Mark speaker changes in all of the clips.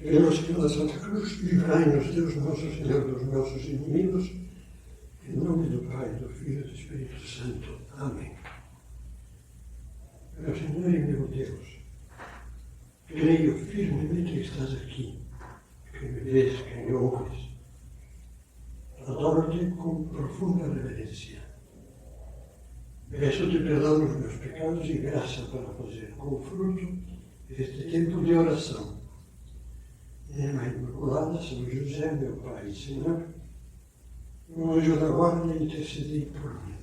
Speaker 1: Pelos pela Santa Cruz, livrai-nos, Deus nosso Senhor, dos nossos inimigos, em nome do Pai, do Filho e do Espírito Santo. Amém. Meu Senhor e meu Deus, creio firmemente que estás aqui, que me vês, que me ouves. Adoro-te com profunda reverência. Peço-te perdão nos meus pecados e graça para fazer com fruto este tempo de oração. Minha Mãe Imaculada, São José, meu Pai e Senhor, no anjo da guarda, intercedei por mim.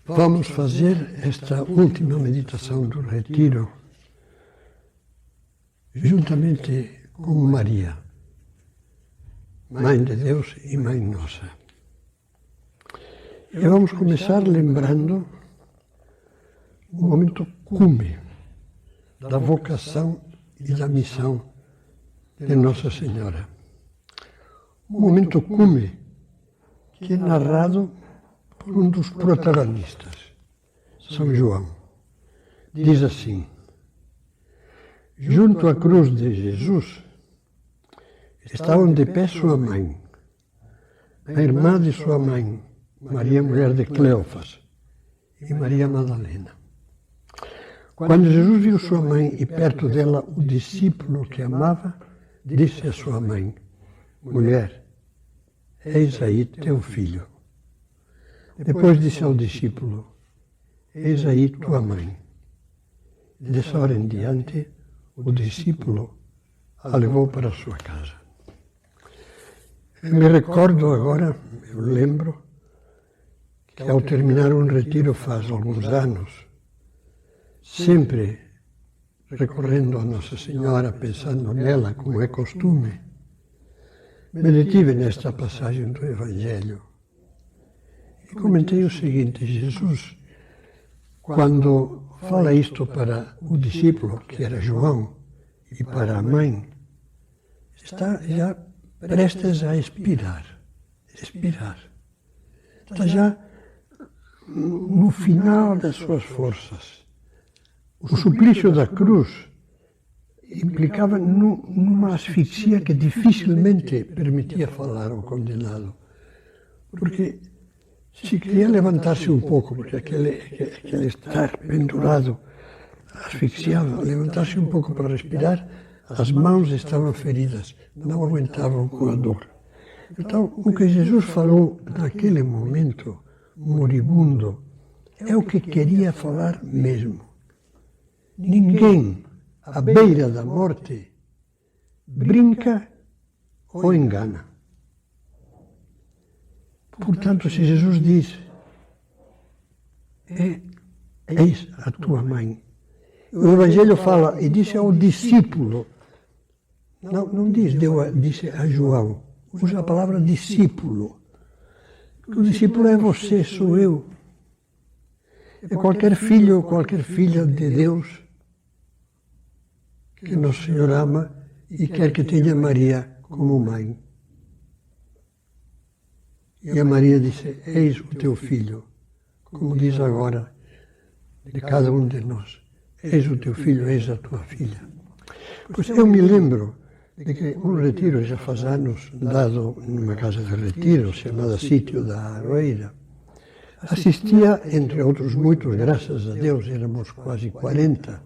Speaker 1: Vamos fazer esta última meditação do retiro juntamente com Maria, Mãe de Deus e Mãe Nossa. E vamos começar lembrando o momento cume da vocação e da missão de Nossa Senhora. Um momento cume que é narrado por um dos protagonistas, São João. Diz assim: junto à cruz de Jesus estavam de pé sua mãe, a irmã de sua mãe, Maria, mulher de Cleofas, e Maria Madalena. Quando Jesus viu sua mãe e perto dela o discípulo que amava, disse à sua mãe: mulher, eis aí teu filho. Depois disse ao discípulo: eis aí tua mãe. Dessa hora em diante, o discípulo a levou para a sua casa. Eu me recordo agora, eu lembro, que ao terminar um retiro faz alguns anos, sempre recorrendo a Nossa Senhora, pensando nela, como é costume, me detive nesta passagem do Evangelho. E comentei o seguinte: Jesus, quando fala isto para o discípulo, que era João, e para a mãe, está já prestes a expirar. Está já no final das suas forças. O suplício da cruz implicava numa asfixia que dificilmente permitia falar ao condenado, porque se queria levantar-se um pouco, porque aquele estar pendurado asfixiava, levantar-se um pouco para respirar, as mãos estavam feridas, não aguentavam com a dor. Então, o que Jesus falou naquele momento moribundo é o que queria falar mesmo. Ninguém, à beira da morte, brinca ou engana. Portanto, se Jesus diz: eis a tua mãe, o Evangelho fala e disse ao discípulo, não diz, disse a João, usa a palavra discípulo. O discípulo é você, sou eu. É qualquer filho ou qualquer filha de Deus que Nosso Senhor ama e quer que tenha Maria como mãe. E a Maria disse: eis o teu filho, como diz agora de cada um de nós: eis o teu filho, eis a tua filha. Pois eu me lembro de que um retiro, já faz anos, dado numa casa de retiro chamada Sítio da Aroeira, assistia, entre outros muitos, graças a Deus, éramos quase 40,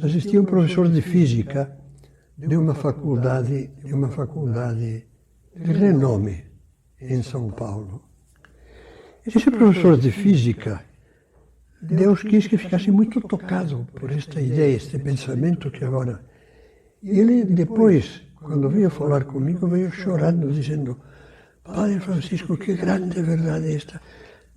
Speaker 1: assistia um professor de física de uma faculdade de renome em São Paulo. Esse professor de física, Deus quis que ficasse muito tocado por esta ideia, este pensamento que agora... E ele depois, quando veio falar comigo, veio chorando, dizendo: Padre Francisco, que grande verdade esta.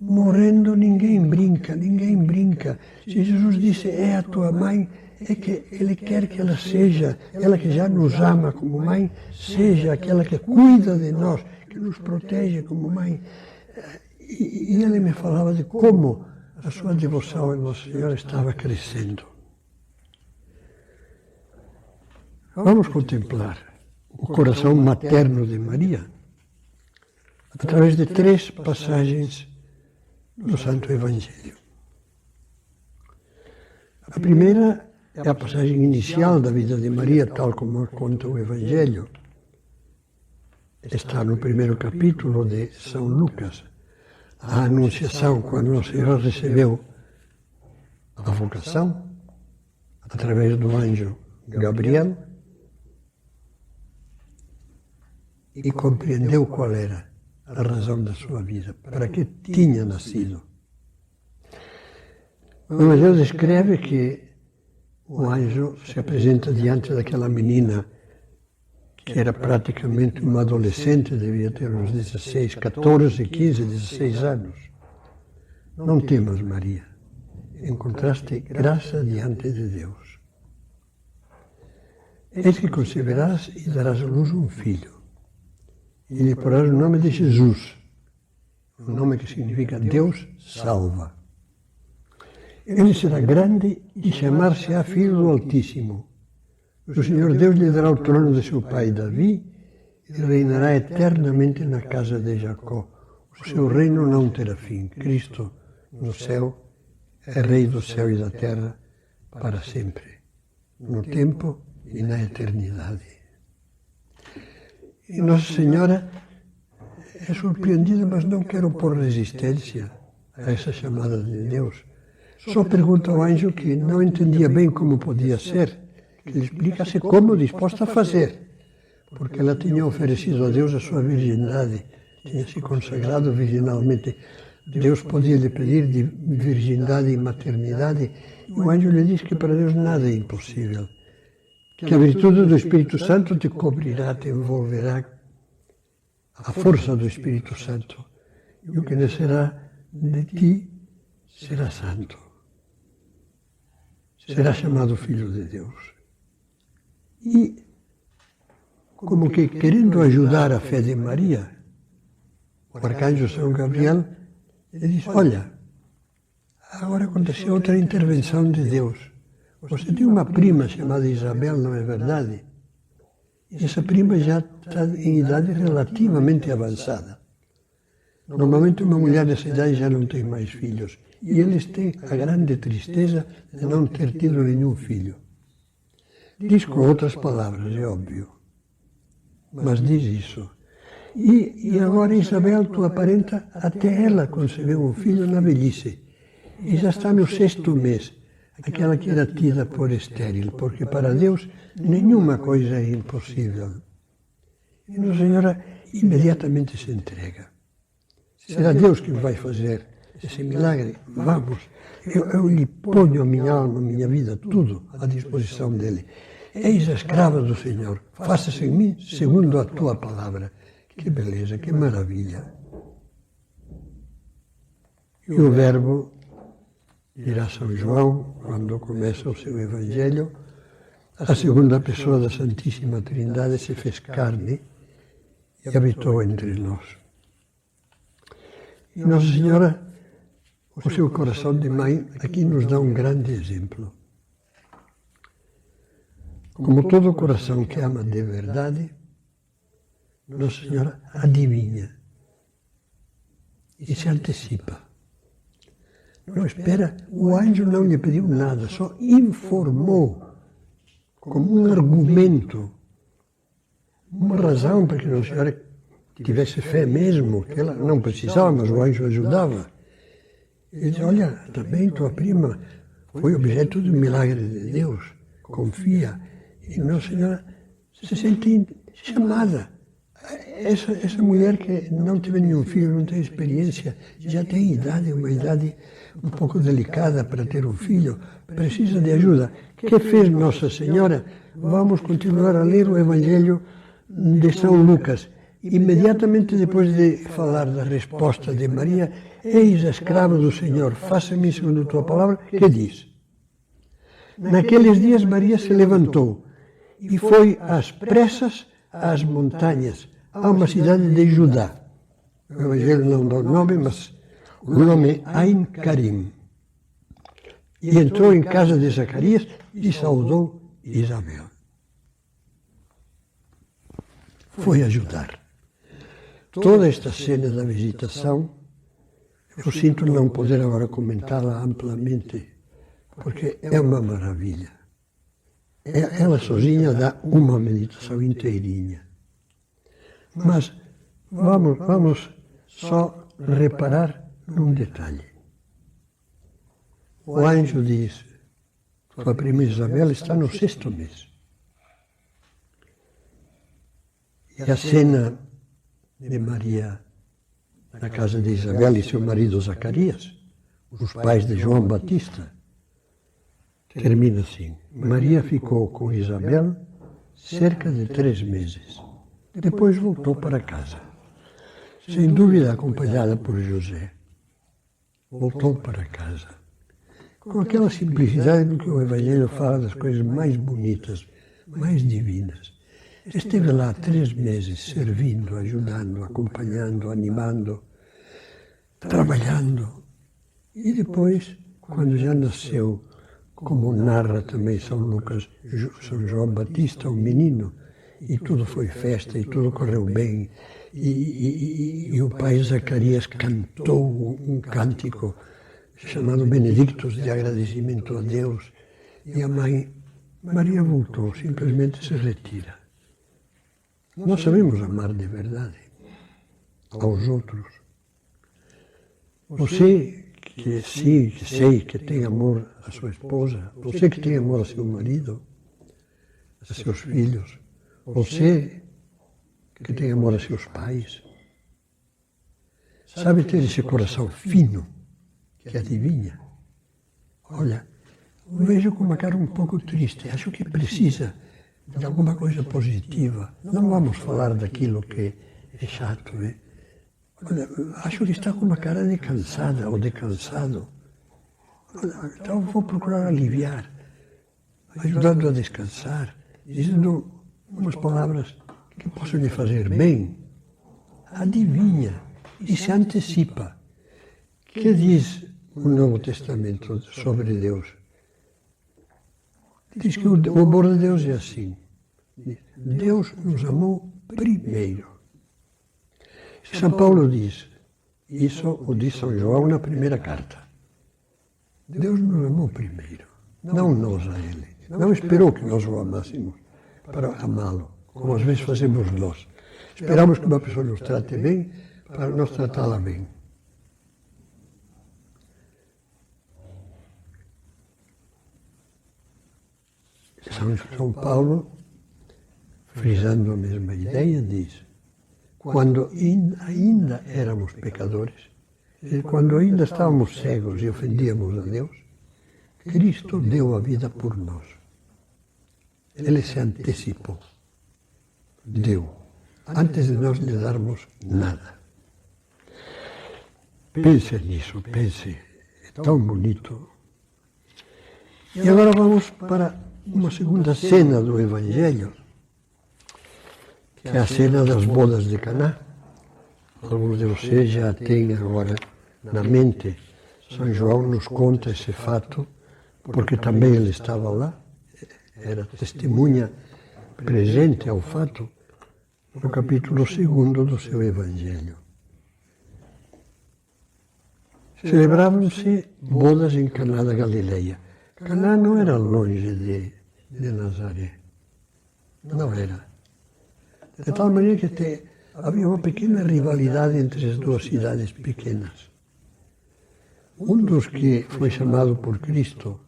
Speaker 1: morrendo ninguém brinca, ninguém brinca. Se Jesus disse, é a tua mãe, é que Ele quer que ela seja, ela que já nos ama como mãe, seja aquela que cuida de nós, que nos protege como mãe. E ele me falava de como a sua devoção a Nossa Senhora estava crescendo. Vamos contemplar o coração materno de Maria através de 3 passagens do Santo Evangelho. A primeira é a passagem inicial da vida de Maria, tal como conta o Evangelho. Está no primeiro capítulo de São Lucas, a anunciação, quando o Senhor recebeu a vocação, através do anjo Gabriel, e compreendeu qual era a razão da sua vida, para que tinha nascido. O Evangelho descreve que o anjo se apresenta diante daquela menina que era praticamente uma adolescente, devia ter uns 16, 14, 15, 16 anos. Não temas, Maria, encontraste graça diante de Deus. Eis que conceberás e darás à luz um filho, e lhe porás o nome de Jesus, um nome que significa Deus salva. Ele será grande e chamar-se-á Filho do Altíssimo. O Senhor Deus lhe dará o trono de seu pai Davi e reinará eternamente na casa de Jacó. O seu reino não terá fim. Cristo, no céu, é Rei do céu e da terra para sempre, no tempo e na eternidade. E Nossa Senhora é surpreendida, mas não quer opor resistência a essa chamada de Deus. Só pergunta ao anjo, que não entendia bem como podia ser, que lhe explicasse como disposta a fazer, porque ela tinha oferecido a Deus a sua virgindade, tinha se consagrado virginalmente. Deus podia lhe pedir de virgindade e maternidade, e o anjo lhe diz que para Deus nada é impossível, que a virtude do Espírito Santo te cobrirá, te envolverá, a força do Espírito Santo, e o que nascerá de ti será santo, será chamado Filho de Deus. E, como que querendo ajudar a fé de Maria, o arcanjo São Gabriel lhe diz, olha, agora aconteceu outra intervenção de Deus. Você tem uma prima chamada Isabel, não é verdade? E essa prima já está em idade relativamente avançada. Normalmente uma mulher dessa idade já não tem mais filhos. E eles têm a grande tristeza de não ter tido nenhum filho. Diz com outras palavras, é óbvio. Mas diz isso. E agora Isabel, tua parenta, até ela concebeu um filho na velhice. E já está no 6º mês, aquela que era tida por estéril, porque para Deus nenhuma coisa é impossível. E Nossa Senhora imediatamente se entrega. Será Deus que vai fazer esse milagre? Vamos, eu lhe ponho a minha alma, a minha vida, tudo à disposição dele. Eis a escrava do Senhor, faça-se em mim segundo a tua palavra. Que beleza, que maravilha. E o Verbo, dirá São João, quando começa o seu Evangelho, a segunda pessoa da Santíssima Trindade se fez carne e habitou entre nós. E Nossa Senhora, o seu coração de mãe, aqui nos dá um grande exemplo. Como todo coração que ama de verdade, Nossa Senhora adivinha e se antecipa. Não espera, o anjo não lhe pediu nada, só informou, como um argumento, uma razão para que Nossa Senhora tivesse fé mesmo, que ela não precisava, mas o anjo ajudava. Ele diz, olha, também tua prima foi objeto de um milagre de Deus, confia. E Nossa Senhora se sente chamada. Essa mulher que não teve nenhum filho, não tem experiência, já tem idade, uma idade um pouco delicada para ter um filho, precisa de ajuda. O que fez Nossa Senhora? Vamos continuar a ler o Evangelho de São Lucas. imediatamente depois de falar da resposta de Maria, eis a escrava do Senhor, faça-me segundo a tua palavra, que diz? Naqueles dias Maria se levantou e foi às pressas às montanhas, a uma cidade de Judá. O Evangelho não dá o nome, mas o nome é Ain Karim. E entrou em casa de Zacarias e saudou Isabel. Foi ajudar. Toda esta cena da visitação, eu sinto não poder agora comentá-la amplamente, porque é uma maravilha. Ela sozinha dá uma meditação inteirinha. Mas vamos só reparar num detalhe. O anjo diz, tua prima Isabel está no 6º mês. E a cena de Maria na casa de Isabel e seu marido Zacarias, os pais de João Batista, termina assim. Maria ficou com Isabel cerca de 3 meses. Depois voltou para casa. Sem dúvida acompanhada por José. Voltou para casa. Com aquela simplicidade no que o Evangelho fala das coisas mais bonitas, mais divinas. Esteve lá 3 meses, servindo, ajudando, acompanhando, animando, trabalhando. E depois, quando já nasceu, como narra também São Lucas, São João Batista, o menino, e tudo foi festa, e tudo correu bem, e o pai Zacarias cantou um cântico chamado Benedictus, de agradecimento a Deus, e a mãe Maria voltou, simplesmente se retira. Nós sabemos amar de verdade aos outros. Você que sim, que sei que tem amor à sua esposa, você que tem amor a seu marido, a seus filhos, você que tem amor a seus pais, sabe ter esse coração fino que adivinha. Olha, eu vejo com uma cara um pouco triste, acho que precisa de alguma coisa positiva. Não vamos falar daquilo que é chato, né? Olha, acho que está com uma cara de cansada ou de cansado. Olha, então vou procurar aliviar, ajudando a descansar, dizendo umas palavras que possam lhe fazer bem. Adivinha e se antecipa. Que diz o Novo Testamento sobre Deus? Diz que o amor de Deus é assim. Deus nos amou primeiro. São Paulo diz, isso o diz São João na primeira carta. Deus nos amou primeiro, não nós a Ele. Não esperou que nós o amássemos para amá-lo, como às vezes fazemos nós. Esperamos que uma pessoa nos trate bem para nós tratá-la bem. São Paulo, frisando a mesma ideia, diz: quando ainda éramos pecadores, quando ainda estávamos cegos e ofendíamos a Deus, Cristo deu a vida por nós. Ele se antecipou. Deu, antes de nós lhe darmos nada. Pense nisso, pense. É tão bonito. E agora vamos para uma segunda cena do Evangelho, que é a cena das bodas de Caná. Alguns de vocês já têm agora na mente. São João nos conta esse fato, porque também ele estava lá, era testemunha presente ao fato, no capítulo 2 do seu Evangelho. Celebravam-se bodas em Caná da Galileia. Caná não era longe de Nazaré. Não era. De tal maneira que havia uma pequena rivalidade entre as duas cidades pequenas. Um dos que foi chamado por Cristo,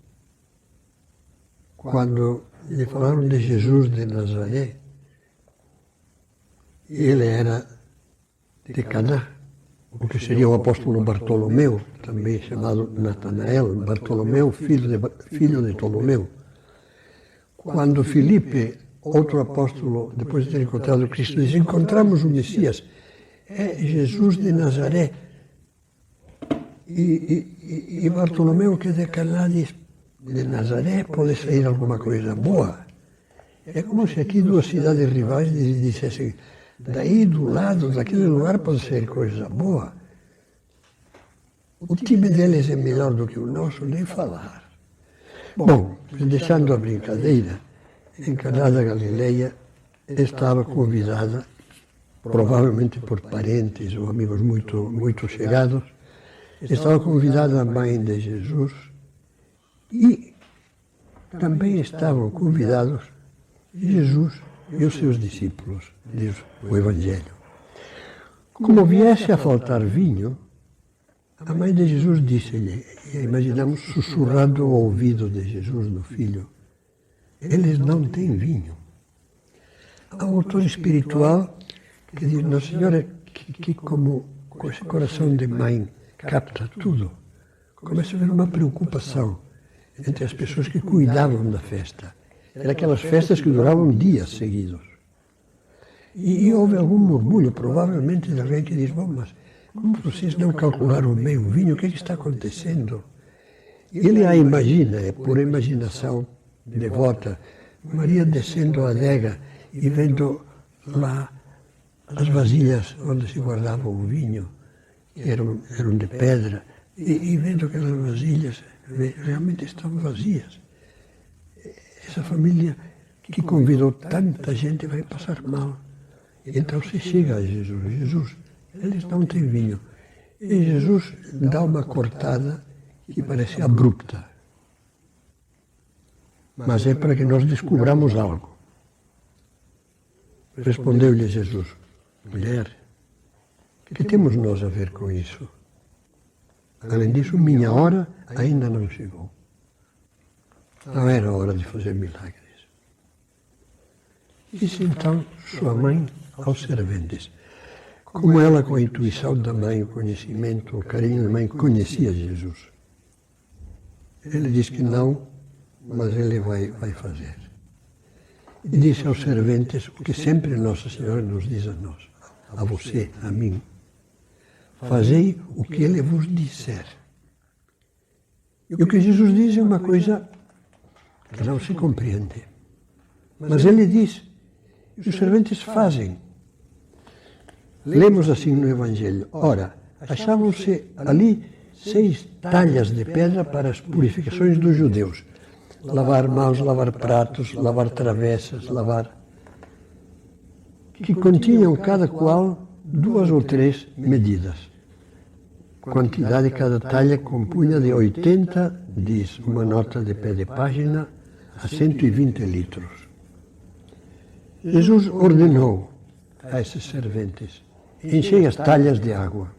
Speaker 1: quando lhe falaram de Jesus de Nazaré, ele era de Caná, o que seria o apóstolo Bartolomeu, também chamado Natanael, Bartolomeu, filho de Ptolomeu. Quando Filipe outro apóstolo, depois de ter encontrado Cristo, diz: encontramos o Messias, é Jesus de Nazaré. E Bartolomeu, que é de Caná, diz: de Nazaré pode sair alguma coisa boa. É como se aqui duas cidades rivais dissessem: daí do lado, daquele lugar pode sair coisa boa. O time deles é melhor do que o nosso, nem falar. Bom, deixando a brincadeira, em Caná da Galileia estava convidada, provavelmente por parentes ou amigos muito chegados, estava convidada a mãe de Jesus e também estavam convidados Jesus e os seus discípulos, diz o Evangelho. Como viesse a faltar vinho, a mãe de Jesus disse-lhe, e imaginamos sussurrando ao ouvido de Jesus, do filho: eles não têm vinho. Há um autor espiritual que diz: Nossa Senhora, que como com esse coração de mãe capta tudo, começa a haver uma preocupação entre as pessoas que cuidavam da festa. Eram aquelas festas que duravam dias seguidos. E houve algum murmúrio, provavelmente, de alguém que diz: bom, mas como vocês não calcularam bem o vinho, o que está acontecendo? Ele a imagina, é por imaginação devota, Maria descendo a adega e vendo lá as vasilhas onde se guardava o vinho, que eram de pedra, e vendo aquelas vasilhas, realmente estavam vazias. Essa família que convidou tanta gente vai passar mal. Então se chega a Jesus: Jesus, eles não têm vinho. E Jesus dá uma cortada que parece abrupta. Mas é para que nós descubramos algo. Respondeu-lhe Jesus: mulher, que temos nós a ver com isso? Além disso, minha hora ainda não chegou. Não era hora de fazer milagres. Disse então sua mãe aos serventes. Como ela, com a intuição da mãe, o conhecimento, o carinho da mãe, conhecia Jesus. Ele diz que não, mas ele vai fazer. E disse aos serventes o que sempre Nossa Senhora nos diz a nós, a você, a mim: fazei o que ele vos disser. E o que Jesus diz é uma coisa que não se compreende. Mas ele diz, e os serventes fazem. Lemos assim no Evangelho: ora, achavam-se ali 6 talhas de pedra para as purificações dos judeus. Lavar mãos, lavar pratos, lavar travessas, que continham cada qual 2 ou 3 medidas. Quantidade de cada talha compunha de 80, diz uma nota de pé de página, a 120 litros. Jesus ordenou a esses serventes: enchei as talhas de água.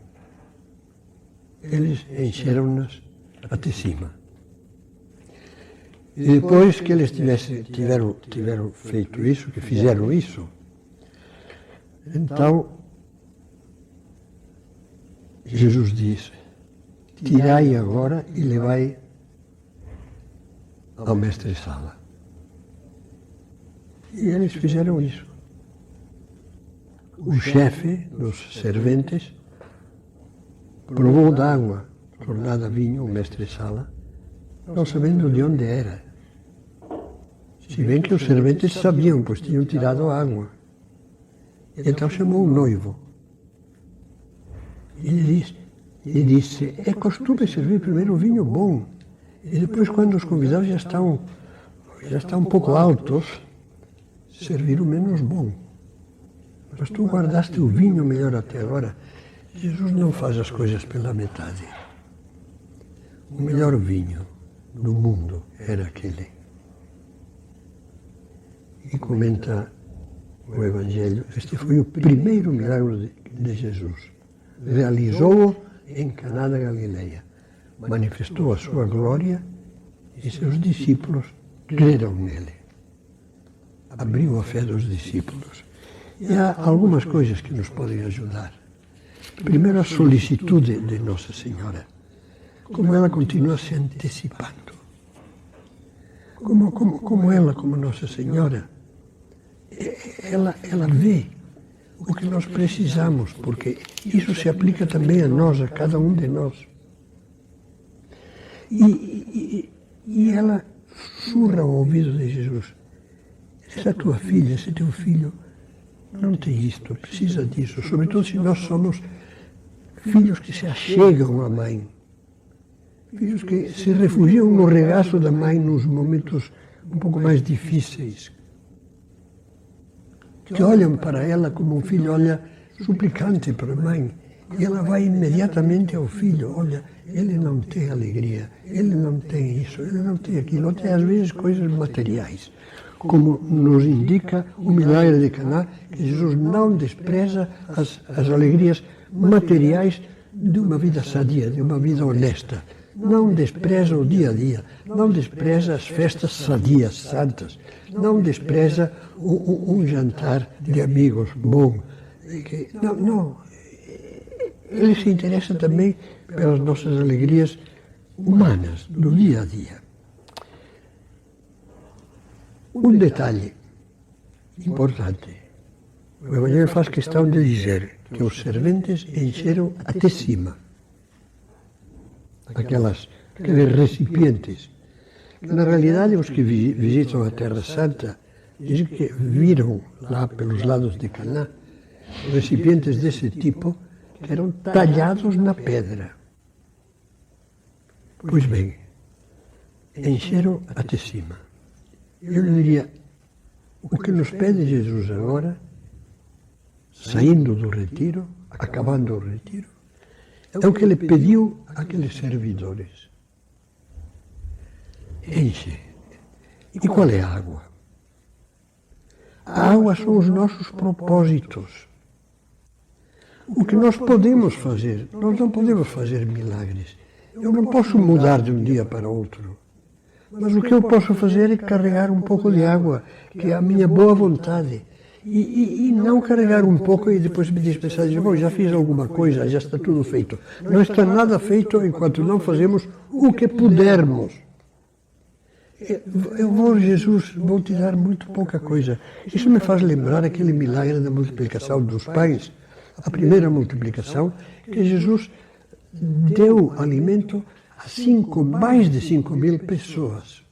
Speaker 1: Eles encheram-nas até cima. E depois que eles tiveram feito isso, que fizeram isso, então Jesus disse: tirai agora e levai ao mestre-sala. E eles fizeram isso. O chefe dos serventes provou da água tornada vinho, o mestre-sala, não sabendo de onde era. Se bem que os serventes sabiam, pois tinham tirado a água. Então chamou o noivo. Ele disse: é costume servir primeiro o vinho bom, e depois, quando os convidados já estão um pouco altos, servir o menos bom. Mas tu guardaste o vinho melhor até agora. Jesus não faz as coisas pela metade. O melhor vinho do mundo era aquele. E comenta o Evangelho: este foi o primeiro milagre de Jesus. Realizou-o em Caná da Galileia. Manifestou a sua glória e seus discípulos creram nele. Abriu a fé dos discípulos. E há algumas coisas que nos podem ajudar. Primeiro, a solicitude de Nossa Senhora. Como ela continua se antecipando. Como ela, como Nossa Senhora, ela vê o que nós precisamos, porque isso se aplica também a nós, a cada um de nós. E ela sussurra ao ouvido de Jesus: essa tua filha, esse teu filho não tem isto, precisa disso, sobretudo se nós somos filhos que se achegam à mãe, filhos que se refugiam no regaço da mãe nos momentos um pouco mais difíceis, que olham para ela como um filho olha suplicante para a mãe, e ela vai imediatamente ao filho: olha, ele não tem alegria, ele não tem isso, ele não tem aquilo, até às vezes coisas materiais, como nos indica o milagre de Caná, que Jesus não despreza as alegrias materiais de uma vida sadia, de uma vida honesta. Não despreza o dia a dia, não despreza as festas sadias, santas, não despreza um jantar de amigos bom. Não. Ele se interessa também pelas nossas alegrias humanas, do dia a dia. Um detalhe importante. O Evangelho faz questão de dizer que os serventes encheram até cima aqueles recipientes. Na realidade, os que visitam a Terra Santa dizem que viram lá pelos lados de Caná recipientes desse tipo que eram talhados na pedra. Pois bem, encheram até cima. Eu lhe diria, o que nos pede Jesus agora, saindo do retiro, acabando o retiro, é o que ele pediu àqueles servidores. Enche. E qual é a água? A água são os nossos propósitos. O que nós podemos fazer, nós não podemos fazer milagres. Eu não posso mudar de um dia para outro. Mas o que eu posso fazer é carregar um pouco de água, que é a minha boa vontade. E não carregar um pouco e depois me dispensar e dizer: bom, já fiz alguma coisa, já está tudo feito. Não está nada feito enquanto não fazemos o que pudermos. Eu vou, Jesus, vou te dar muito pouca coisa. Isso me faz lembrar aquele milagre da multiplicação dos pães. A primeira multiplicação, que Jesus deu alimento a mais de 5.000 pessoas.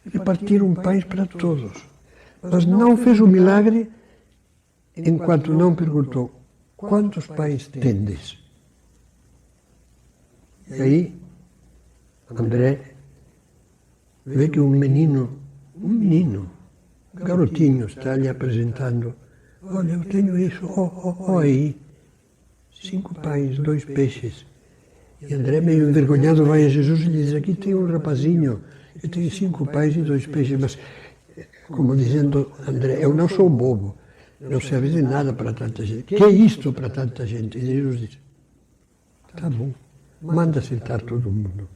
Speaker 1: Repartiram pães para todos. Mas não fez o milagre enquanto não perguntou: quantos pães tendes? E aí, André vê que um menino, um garotinho, está lhe apresentando: olha, eu tenho isso, aí, 5 pães, 2 peixes. E André, meio envergonhado, vai a Jesus e lhe diz: aqui tem um rapazinho que tem 5 pães e 2 peixes, mas, como dizendo, André, eu não sou bobo, não serve de nada para tanta gente. Que é isto para tanta gente? E Jesus diz: tá bom, manda sentar todo mundo.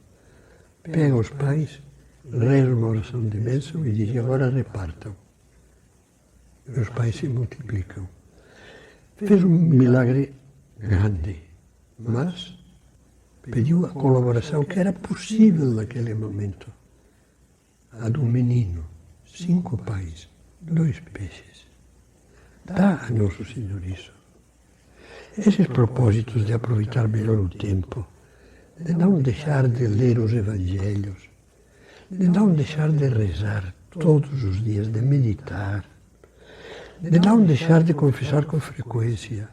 Speaker 1: Pega os pães, reza uma oração de bênção e diz: agora repartam. E os pães se multiplicam. Fez um milagre grande, mas pediu a colaboração que era possível naquele momento. A do menino: 5 pães, 2 peixes. Dá a Nosso Senhor isso. Esses propósitos de aproveitar melhor o tempo, de não deixar de ler os Evangelhos, de não deixar de rezar todos os dias, de meditar, de não deixar de confessar com frequência,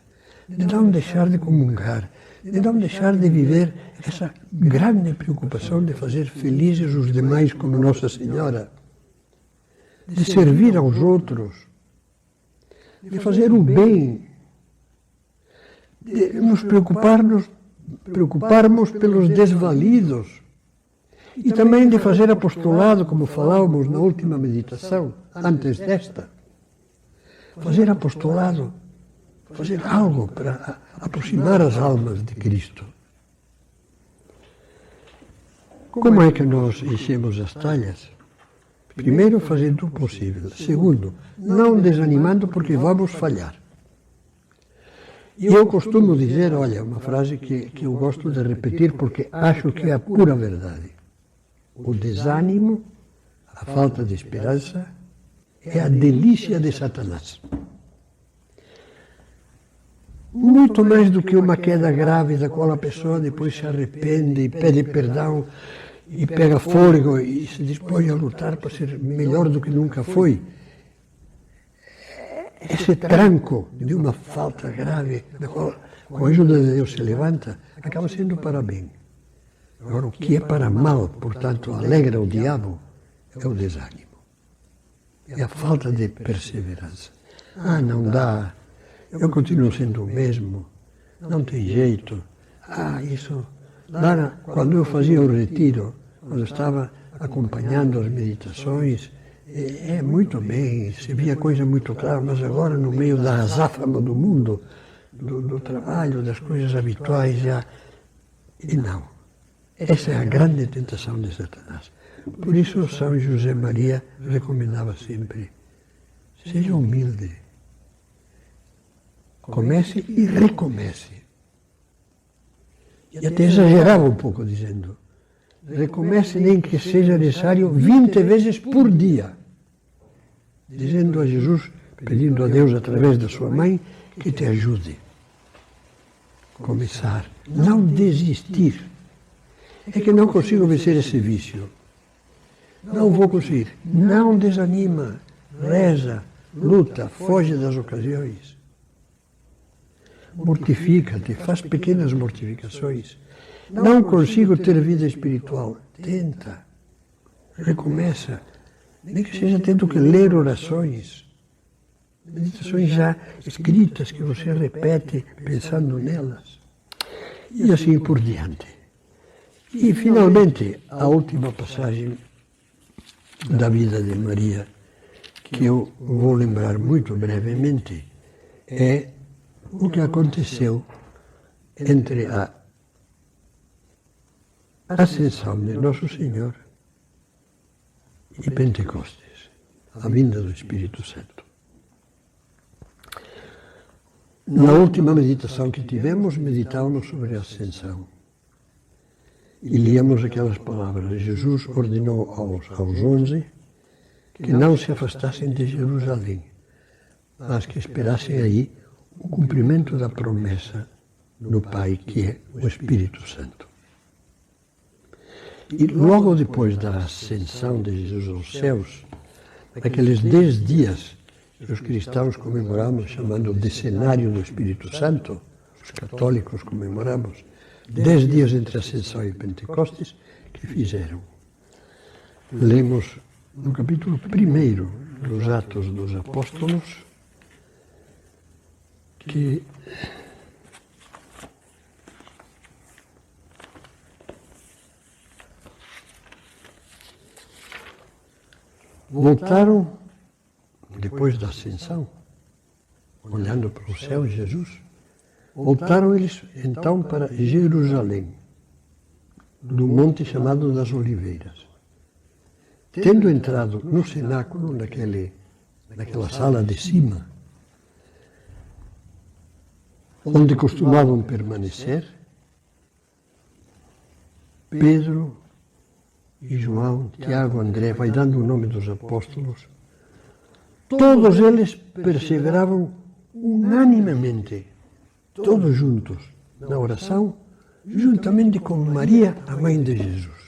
Speaker 1: de não deixar de comungar, de não deixar de viver essa grande preocupação de fazer felizes os demais como Nossa Senhora, de servir aos outros, de fazer o bem, de nos preocuparmos pelos desvalidos e também de fazer apostolado, como falávamos na última meditação, antes desta. Fazer apostolado, fazer algo para aproximar as almas de Cristo. Como é que nós enchemos as talhas? Primeiro, fazendo o possível. Segundo, não desanimando porque vamos falhar. E eu costumo dizer, olha, uma frase que eu gosto de repetir porque acho que é a pura verdade. O desânimo, a falta de esperança, é a delícia de Satanás. Muito mais do que uma queda grave da qual a pessoa depois se arrepende e pede perdão e pega fôlego e se dispõe a lutar para ser melhor do que nunca foi. Esse tranco de uma falta grave, da qual, com a ajuda de Deus, se levanta, acaba sendo para bem. Agora, o que é para mal, portanto, alegra o diabo, é o desânimo. É a falta de perseverança. Ah, não dá. Eu continuo sendo o mesmo. Não tem jeito. Ah, isso... Lá, quando eu fazia o retiro, quando estava acompanhando as meditações, muito bem, se via coisa muito clara, mas agora no meio da azáfama do mundo, do trabalho, das coisas habituais, já... E não. Essa é a grande tentação de Satanás. Por isso São José Maria recomendava sempre, seja humilde, comece e recomece. E até exagerava um pouco dizendo, recomece nem que seja necessário 20 vezes por dia, dizendo a Jesus, pedindo a Deus através da sua mãe, que te ajude. Começar, não desistir. É que não consigo vencer esse vício. Não vou conseguir. Não desanima, reza, luta, foge das ocasiões. Mortifica-te, faz pequenas mortificações. Não consigo ter vida espiritual. Tenta, recomeça. Nem que seja tendo que ler orações. Meditações já escritas que você repete pensando nelas. E assim por diante. E finalmente, a última passagem da vida de Maria, que eu vou lembrar muito brevemente, é o que aconteceu entre a ascensão de Nosso Senhor e Pentecostes, a vinda do Espírito Santo. Na última meditação que tivemos, meditávamos sobre a ascensão. E líamos aquelas palavras. Jesus ordenou aos 11 que não se afastassem de Jerusalém, mas que esperassem aí o cumprimento da promessa do Pai, que é o Espírito Santo. E logo depois da ascensão de Jesus aos céus, naqueles 10 dias que os cristãos comemoramos, chamando o Decennário do Espírito Santo, os católicos comemoramos, 10 dias entre a Ascensão e Pentecostes, que fizeram. Lemos no capítulo 1 dos Atos dos Apóstolos que voltaram, depois da Ascensão, olhando para o céu, Jesus, voltaram eles então para Jerusalém, do monte chamado das Oliveiras. Tendo entrado no cenáculo, naquela sala de cima, onde costumavam permanecer, Pedro e João, Tiago, André, vai dando o nome dos apóstolos, todos eles perseveravam unanimemente, todos juntos, na oração, juntamente com Maria, a mãe de Jesus.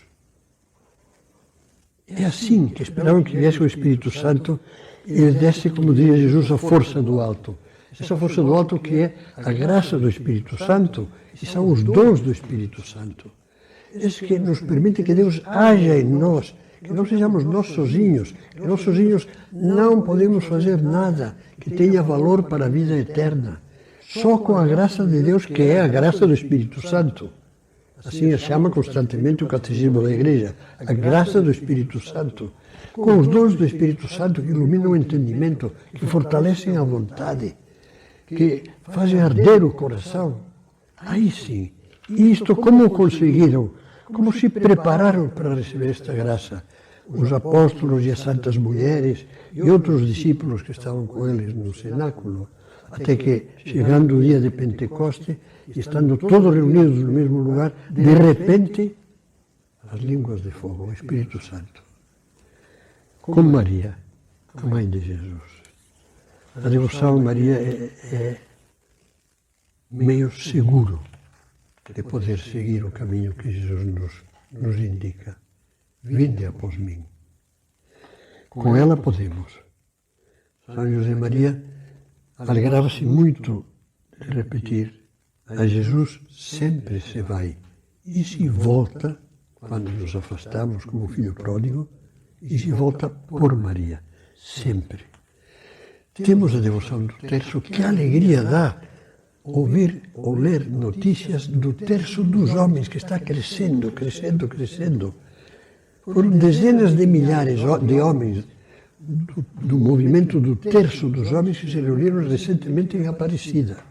Speaker 1: É assim que esperavam que viesse o Espírito Santo e lhes desse, como dizia Jesus, a força do alto. Essa força do alto que é a graça do Espírito Santo e são os dons do Espírito Santo. Esse que nos permite que Deus haja em nós, que não sejamos nós sozinhos, que nós sozinhos não podemos fazer nada que tenha valor para a vida eterna. Só com a graça de Deus, que é a graça do Espírito Santo. Assim a chama constantemente o Catecismo da Igreja, a graça do Espírito Santo. Com os dons do Espírito Santo que iluminam o entendimento, que fortalecem a vontade, que fazem arder o coração. Aí sim, isto como conseguiram, como se prepararam para receber esta graça? Os apóstolos e as santas mulheres e outros discípulos que estavam com eles no cenáculo, até que, chegando o dia de Pentecoste, e estando todos reunidos no mesmo lugar, de repente, as línguas de fogo, o Espírito Santo. Com Maria, a mãe de Jesus. A devoção a Maria é meio seguro de poder seguir o caminho que Jesus nos indica. Vinde após mim. Com ela podemos. São José Maria alegrava-se muito de repetir: a Jesus sempre se vai e se volta quando nos afastamos como o filho pródigo, e se volta por Maria, sempre. Temos a devoção do terço, que alegria dá ouvir ou ler notícias do terço dos homens, que está crescendo, crescendo, crescendo. Foram dezenas de milhares de homens do movimento do terço dos homens que se reuniram recentemente em Aparecida.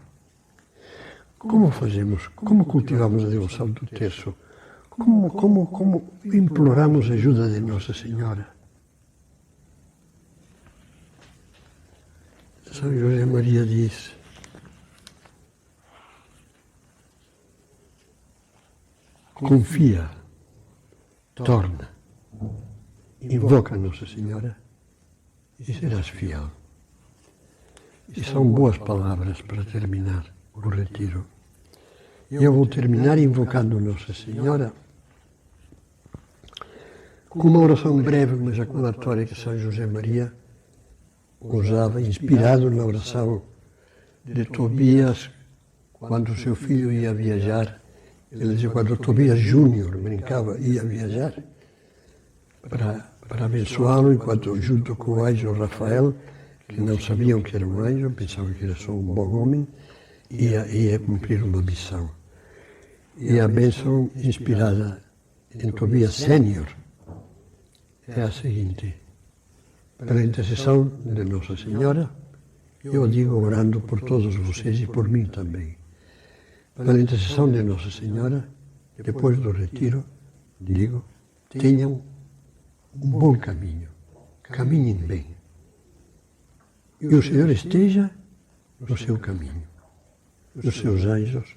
Speaker 1: Como fazemos? Como cultivamos a devoção do terço? Como imploramos a ajuda de Nossa Senhora? São José Maria diz: confia, torna, invoca a Nossa Senhora e serás fiel. E são boas palavras para terminar o retiro. Eu vou terminar invocando Nossa Senhora com uma oração breve, uma ejaculatória que São José Maria usava, inspirado na oração de Tobias, quando seu filho ia viajar. Ele dizia, quando Tobias Júnior brincava, ia viajar, para abençoá-lo, enquanto junto com o anjo Rafael, que não sabiam que era um anjo, pensavam que era só um bom homem, ia cumprir uma missão. E a bênção inspirada em Tobias Sênior é a seguinte: pela intercessão de Nossa Senhora, eu digo orando por todos vocês e por mim também. Pela intercessão de Nossa Senhora, depois do retiro, digo, tenham um bom caminho, caminhem bem. E o Senhor esteja no seu caminho. Os seus anjos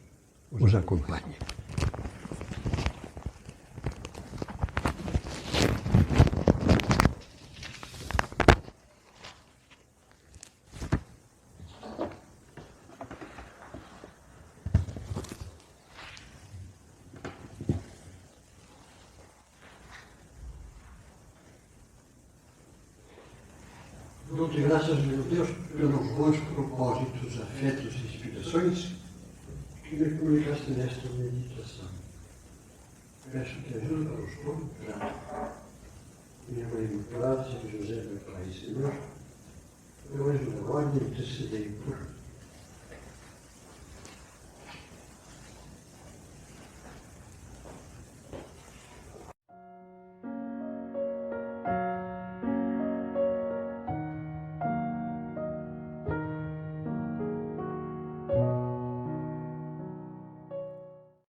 Speaker 1: os acompanhem. Dou-te graças, meu Deus, pelos bons propósitos, afetos e inspirações que me comunicaste nesta meditação. Peço-te ajuda a os encontrar. Minha Mãe Imaculada, São José, meu Pai e Senhor, meu anjo da guarda, intercedei por mim.